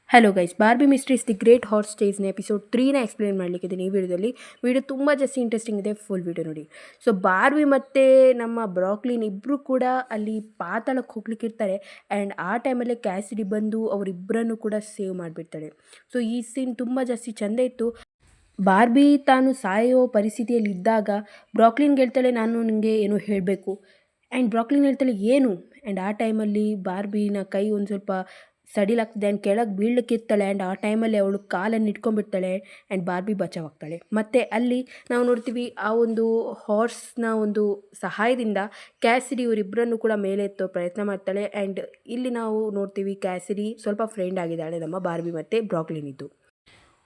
Hello guys, Barbie mysteries the great horse ಸ್ಟೇಜ್ನ episode 3ನ explain ಮಾಡಲಿಕ್ಕಿದ್ದೀನಿ ಈ ವಿಡಿಯೋದಲ್ಲಿ. ವಿಡಿಯೋ ತುಂಬ ಜಾಸ್ತಿ ಇಂಟ್ರೆಸ್ಟಿಂಗ್ ಇದೆ, ಫುಲ್ ವಿಡಿಯೋ ನೋಡಿ. ಸೊ ಬಾರ್ಬಿ ಮತ್ತು ನಮ್ಮ ಬ್ರಾಕ್ಲಿನ್ ಇಬ್ಬರು ಕೂಡ ಅಲ್ಲಿ ಪಾತಾಳಕ್ಕೆ ಹೋಗ್ಲಿಕ್ಕೆ ಇರ್ತಾರೆ. ಆ್ಯಂಡ್ ಆ ಟೈಮಲ್ಲೇ ಕ್ಯಾಸಿಡಿ ಬಂದು ಅವರಿಬ್ಬರನ್ನು ಕೂಡ ಸೇವ್ ಮಾಡಿಬಿಡ್ತಾಳೆ. ಸೊ ಈ ಸೀನ್ ತುಂಬ ಜಾಸ್ತಿ ಚೆಂದ ಇತ್ತು. ಬಾರ್ಬಿ ತಾನು ಸಾಯೋ ಪರಿಸ್ಥಿತಿಯಲ್ಲಿ ಇದ್ದಾಗ ಬ್ರಾಕ್ಲಿನ್ಗೆ ಹೇಳ್ತಾಳೆ, ನಾನು ನಿಮಗೆ ಏನೋ ಹೇಳಬೇಕು. ಆ್ಯಂಡ್ ಬ್ರಾಕ್ಲಿನ್ ಹೇಳ್ತಾಳೆ, ಏನು? ಆ್ಯಂಡ್ ಆ ಟೈಮಲ್ಲಿ ಬಾರ್ಬಿನ ಕೈ ಒಂದು ಸ್ವಲ್ಪ ಸಡಿಲಾಗ್ತದೆ ಆ್ಯಂಡ್ ಕೆಳಗೆ ಬೀಳಲಿಕ್ಕಿರ್ತಾಳೆ. ಆ್ಯಂಡ್ ಆ ಟೈಮಲ್ಲಿ ಅವಳು ಕಾಲನ್ನು ಇಟ್ಕೊಂಡ್ಬಿಡ್ತಾಳೆ ಆ್ಯಂಡ್ ಬಾರ್ಬಿ ಬಚಾವಾಗ್ತಾಳೆ. ಮತ್ತು ಅಲ್ಲಿ ನಾವು ನೋಡ್ತೀವಿ ಆ ಒಂದು ಹಾರ್ಸ್ನ ಒಂದು ಸಹಾಯದಿಂದ ಕ್ಯಾಸಿಡಿ ಇವರಿಬ್ಬರನ್ನು ಕೂಡ ಮೇಲೆ ಎತ್ತೋ ಪ್ರಯತ್ನ ಮಾಡ್ತಾಳೆ. ಆ್ಯಂಡ್ ಇಲ್ಲಿ ನಾವು ನೋಡ್ತೀವಿ ಕ್ಯಾಸಿಡಿ ಸ್ವಲ್ಪ ಫ್ರೆಂಡ್ ಆಗಿದ್ದಾಳೆ ನಮ್ಮ ಬಾರ್ಬಿ ಮತ್ತು ಬ್ರಾಕ್ಲಿನ್ ಇದ್ದು.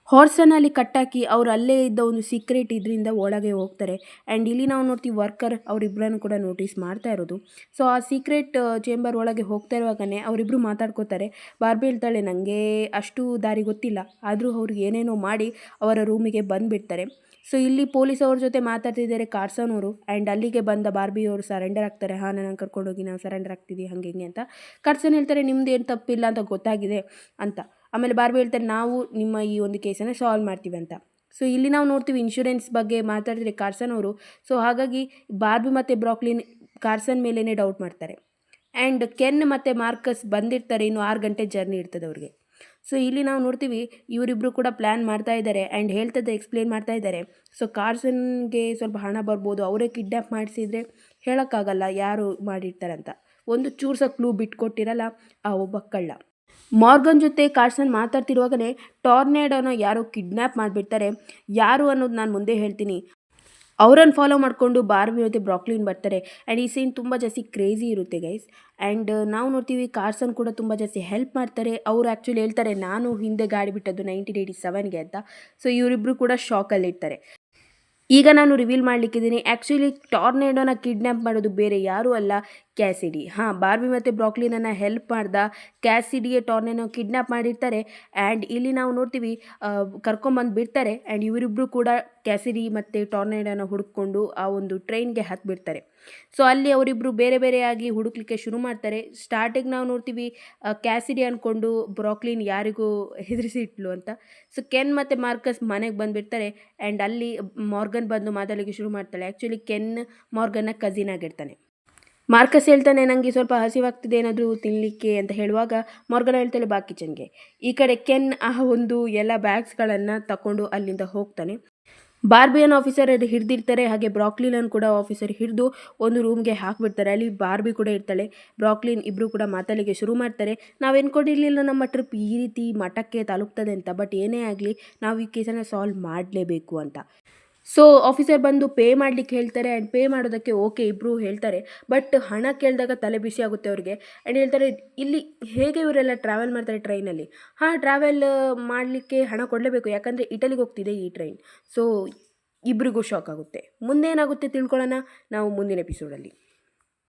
ಹಾರ್ಸನ್ನು ಅಲ್ಲಿ ಕಟ್ಟಾಕಿ ಅವ್ರು ಅಲ್ಲೇ ಇದ್ದ ಒಂದು ಸೀಕ್ರೆಟ್ ಇದರಿಂದ ಒಳಗೆ ಹೋಗ್ತಾರೆ. ಆ್ಯಂಡ್ ಇಲ್ಲಿ ನಾವು ನೋಡ್ತೀವಿ ವರ್ಕರ್ ಅವರಿಬ್ಬರನ್ನು ಕೂಡ ನೋಟಿಸ್ ಮಾಡ್ತಾ ಇರೋದು. ಸೊ ಆ ಸೀಕ್ರೆಟ್ ಚೇಂಬರ್ ಒಳಗೆ ಹೋಗ್ತಾ ಇರುವಾಗನೇ ಅವರಿಬ್ಬರು ಮಾತಾಡ್ಕೋತಾರೆ. ಬಾರ್ಬಿ ಹೇಳ್ತಾಳೆ, ನನಗೆ ಅಷ್ಟು ದಾರಿ ಗೊತ್ತಿಲ್ಲ, ಆದರೂ ಅವ್ರಿಗೆ ಏನೇನೋ ಮಾಡಿ ಅವರ ರೂಮಿಗೆ ಬಂದುಬಿಡ್ತಾರೆ. ಸೊ ಇಲ್ಲಿ ಪೊಲೀಸ್ ಅವ್ರ ಜೊತೆ ಮಾತಾಡ್ತಿದ್ದಾರೆ ಕಾರ್ಸನ್ ಅವರು. ಆ್ಯಂಡ್ ಅಲ್ಲಿಗೆ ಬಂದ ಬಾರ್ಬಿ ಅವರು ಸರೆಂಡರ್ ಆಗ್ತಾರೆ. ಹಾಂ, ನನ್ನ ಕರ್ಕೊಂಡೋಗಿ ನಾವು ಸರೆಂಡರ್ ಆಗ್ತಿದ್ದೀವಿ ಹಾಗೆ ಹಿಂಗೆ ಅಂತ. ಕಾರ್ಸನ್ ಹೇಳ್ತಾರೆ, ನಿಮ್ದು ಏನು ತಪ್ಪಿಲ್ಲ ಅಂತ ಗೊತ್ತಾಗಿದೆ ಅಂತ. ಆಮೇಲೆ ಬಾರ್ಬಿ ಹೇಳ್ತಾರೆ, ನಾವು ನಿಮ್ಮ ಈ ಒಂದು ಕೇಸನ್ನು ಸಾಲ್ವ್ ಮಾಡ್ತೀವಿ ಅಂತ. ಸೊ ಇಲ್ಲಿ ನಾವು ನೋಡ್ತೀವಿ ಇನ್ಶೂರೆನ್ಸ್ ಬಗ್ಗೆ ಮಾತಾಡಿದ್ರೆ ಕಾರ್ಸನ್ ಅವರು. ಸೊ ಹಾಗಾಗಿ ಬಾರ್ಬಿ ಮತ್ತು ಬ್ರಾಕ್ಲಿನ್ ಕಾರ್ಸನ್ ಮೇಲೇ ಡೌಟ್ ಮಾಡ್ತಾರೆ. ಆ್ಯಂಡ್ ಕೆನ್ ಮತ್ತು ಮಾರ್ಕಸ್ ಬಂದಿರ್ತಾರೆ, ಇನ್ನು 6 ಗಂಟೆ ಜರ್ನಿ ಇರ್ತದೆ ಅವ್ರಿಗೆ. ಸೊ ಇಲ್ಲಿ ನಾವು ನೋಡ್ತೀವಿ ಇವರಿಬ್ಬರು ಕೂಡ ಪ್ಲ್ಯಾನ್ ಮಾಡ್ತಾ ಇದ್ದಾರೆ ಆ್ಯಂಡ್ ಹೇಳ್ತದೆ ಎಕ್ಸ್ಪ್ಲೇನ್ ಮಾಡ್ತಾ ಇದ್ದಾರೆ. ಸೊ ಕಾರ್ಸನ್ಗೆ ಸ್ವಲ್ಪ ಹಣ ಬರ್ಬೋದು, ಅವರೇ ಕಿಡ್ನ್ಯಾಪ್ ಮಾಡಿಸಿದರೆ ಹೇಳೋಕ್ಕಾಗಲ್ಲ ಯಾರು ಮಾಡಿರ್ತಾರಂತ. ಒಂದು ಚೂರು ಸಹ ಕ್ಲೂ ಬಿಟ್ಕೊಟ್ಟಿರಲ್ಲ ಆ ಒಬ್ಬ ಕಳ್ಳ. ಮಾರ್ಗನ್ ಜೊತೆ ಕಾರ್ಸನ್ ಮಾತಾಡ್ತಿರುವಾಗಲೇ ಟಾರ್ನೇಡೋನ ಯಾರೋ ಕಿಡ್ನ್ಯಾಪ್ ಮಾಡಿಬಿಡ್ತಾರೆ. ಯಾರು ಅನ್ನೋದು ನಾನು ಮುಂದೆ ಹೇಳ್ತೀನಿ. ಅವರನ್ನು ಫಾಲೋ ಮಾಡಿಕೊಂಡು ಬಾರ್ಬಿ ಮತ್ತು ಬ್ರಾಕ್ಲಿನ್ ಬರ್ತಾರೆ. ಆ್ಯಂಡ್ ಈ ಸೀನ್ ತುಂಬ ಜಾಸ್ತಿ ಕ್ರೇಜಿ ಇರುತ್ತೆ ಗೈಸ್. ಆ್ಯಂಡ್ ನಾವು ನೋಡ್ತೀವಿ ಕಾರ್ಸನ್ ಕೂಡ ತುಂಬ ಜಾಸ್ತಿ ಹೆಲ್ಪ್ ಮಾಡ್ತಾರೆ. ಅವರು ಆ್ಯಕ್ಚುಲಿ ಹೇಳ್ತಾರೆ, ನಾನು ಹಿಂದೆ ಗಾಡಿ ಬಿಟ್ಟದ್ದು 1987ಗೆ ಅಂತ. ಸೊ ಇವರಿಬ್ಬರು ಕೂಡ ಶಾಕಲ್ಲಿರ್ತಾರೆ. ಈಗ ನಾನು ರಿವೀಲ್ ಮಾಡಲಿಕ್ಕಿದ್ದೀನಿ, ಆ್ಯಕ್ಚುಲಿ ಟಾರ್ನೇಡೋನ ಕಿಡ್ನ್ಯಾಪ್ ಮಾಡೋದು ಬೇರೆ ಯಾರೂ ಅಲ್ಲ, ಕ್ಯಾಸಿಡಿ. ಹಾಂ, ಬಾರ್ಬಿ ಮತ್ತು ಬ್ರಾಕ್ಲಿನನ್ನು ಹೆಲ್ಪ್ ಮಾಡ್ದ ಕ್ಯಾಸಿಡಿಯೇ ಟಾರ್ನೇಡೋ ಕಿಡ್ನ್ಯಾಪ್ ಮಾಡಿರ್ತಾರೆ. ಆ್ಯಂಡ್ ಇಲ್ಲಿ ನಾವು ನೋಡ್ತೀವಿ ಕರ್ಕೊಂಬಂದು ಬಿಡ್ತಾರೆ. ಆ್ಯಂಡ್ ಇವರಿಬ್ಬರು ಕೂಡ ಕ್ಯಾಸಿಡಿ ಮತ್ತು ಟಾರ್ನೇಡೋನ ಹುಡುಕೊಂಡು ಆ ಒಂದು ಟ್ರೈನ್ಗೆ ಹತ್ತಿಬಿಡ್ತಾರೆ. ಸೊ ಅಲ್ಲಿ ಅವರಿಬ್ಬರು ಬೇರೆ ಬೇರೆಯಾಗಿ ಹುಡುಕ್ಲಿಕ್ಕೆ ಶುರು ಮಾಡ್ತಾರೆ. ಸ್ಟಾರ್ಟಿಗೆ ನಾವು ನೋಡ್ತೀವಿ ಕ್ಯಾಸಿಡಿ ಅಂದ್ಕೊಂಡು ಬ್ರಾಕ್ಲಿನ್ ಯಾರಿಗೂ ಹೆದರಿಸಿ ಇಟ್ಲು ಅಂತ. ಸೊ ಕೆನ್ ಮತ್ತು ಮಾರ್ಕಸ್ ಮನೆಗೆ ಬಂದುಬಿಡ್ತಾರೆ. ಆ್ಯಂಡ್ ಅಲ್ಲಿ ಮಾರ್ಗನ್ ಬಂದು ಮಾತಾಡಲಿಕ್ಕೆ ಶುರು ಮಾಡ್ತಾಳೆ. ಆ್ಯಕ್ಚುಲಿ ಕೆನ್ ಮಾರ್ಗನ್ನ ಕಸಿನ್ ಆಗಿರ್ತಾನೆ. ಮಾರ್ಕಸ್ ಹೇಳ್ತಾನೆ, ನನಗೆ ಸ್ವಲ್ಪ ಹಸಿವಾಗ್ತಿದೆ, ಏನಾದರೂ ತಿನ್ನಲಿಕ್ಕೆ ಅಂತ ಹೇಳುವಾಗ ಮಾರ್ಗನ್ ಹೇಳ್ತಾಳೆ, ಬಾ ಕಿಚನ್ಗೆ. ಈ ಕಡೆ ಕೆನ್ ಆ ಒಂದು ಎಲ್ಲ ಬ್ಯಾಗ್ಸ್ಗಳನ್ನು ತಗೊಂಡು ಅಲ್ಲಿಂದ ಹೋಗ್ತಾನೆ. ಬಾರ್ಬಿಯನ್ನು ಆಫೀಸರ್ ಹಿಡಿದಿರ್ತಾರೆ, ಹಾಗೆ ಬ್ರಾಕ್ಲಿನನ್ನು ಕೂಡ ಆಫೀಸರ್ ಹಿಡಿದು ಒಂದು ರೂಮ್ಗೆ ಹಾಕಿಬಿಡ್ತಾರೆ. ಅಲ್ಲಿ ಬಾರ್ಬಿ ಕೂಡ ಇರ್ತಾಳೆ. ಬ್ರಾಕ್ಲಿನ್ ಇಬ್ಬರು ಕೂಡ ಮಾತಾಡಲಿಕ್ಕೆ ಶುರು ಮಾಡ್ತಾರೆ. ನಾವು ಎನ್ಕೊಂಡಿರಲಿಲ್ಲ ನಮ್ಮ ಟ್ರಿಪ್ ಈ ರೀತಿ ಮಠಕ್ಕೆ ತಲುಪ್ತದೆ ಅಂತ, ಬಟ್ ಏನೇ ಆಗಲಿ ನಾವು ಈ ಕೇಸನ್ನು ಸಾಲ್ವ್ ಮಾಡಲೇಬೇಕು ಅಂತ. ಸೊ ಆಫೀಸರ್ ಬಂದು ಪೇ ಮಾಡಲಿಕ್ಕೆ ಹೇಳ್ತಾರೆ. ಆ್ಯಂಡ್ ಪೇ ಮಾಡೋದಕ್ಕೆ ಓಕೆ ಇಬ್ಬರು ಹೇಳ್ತಾರೆ. ಬಟ್ ಹಣ ಕೇಳಿದಾಗ ತಲೆ ಬಿಸಿ ಆಗುತ್ತೆ ಅವ್ರಿಗೆ. ಆ್ಯಂಡ್ ಹೇಳ್ತಾರೆ, ಇಲ್ಲಿ ಹೇಗೆ ಇವರೆಲ್ಲ ಟ್ರಾವೆಲ್ ಮಾಡ್ತಾರೆ ಟ್ರೈನಲ್ಲಿ? ಹಾಂ, ಟ್ರಾವೆಲ್ ಮಾಡಲಿಕ್ಕೆ ಹಣ ಕೊಡಲೇಬೇಕು, ಯಾಕಂದರೆ ಇಟಲಿಗೆ ಹೋಗ್ತಿದೆ ಈ ಟ್ರೈನ್. ಸೊ ಇಬ್ಬರಿಗೂ ಶಾಕ್ ಆಗುತ್ತೆ. ಮುಂದೇನಾಗುತ್ತೆ ತಿಳ್ಕೊಳ್ಳೋಣ ನಾವು ಮುಂದಿನ ಎಪಿಸೋಡಲ್ಲಿ.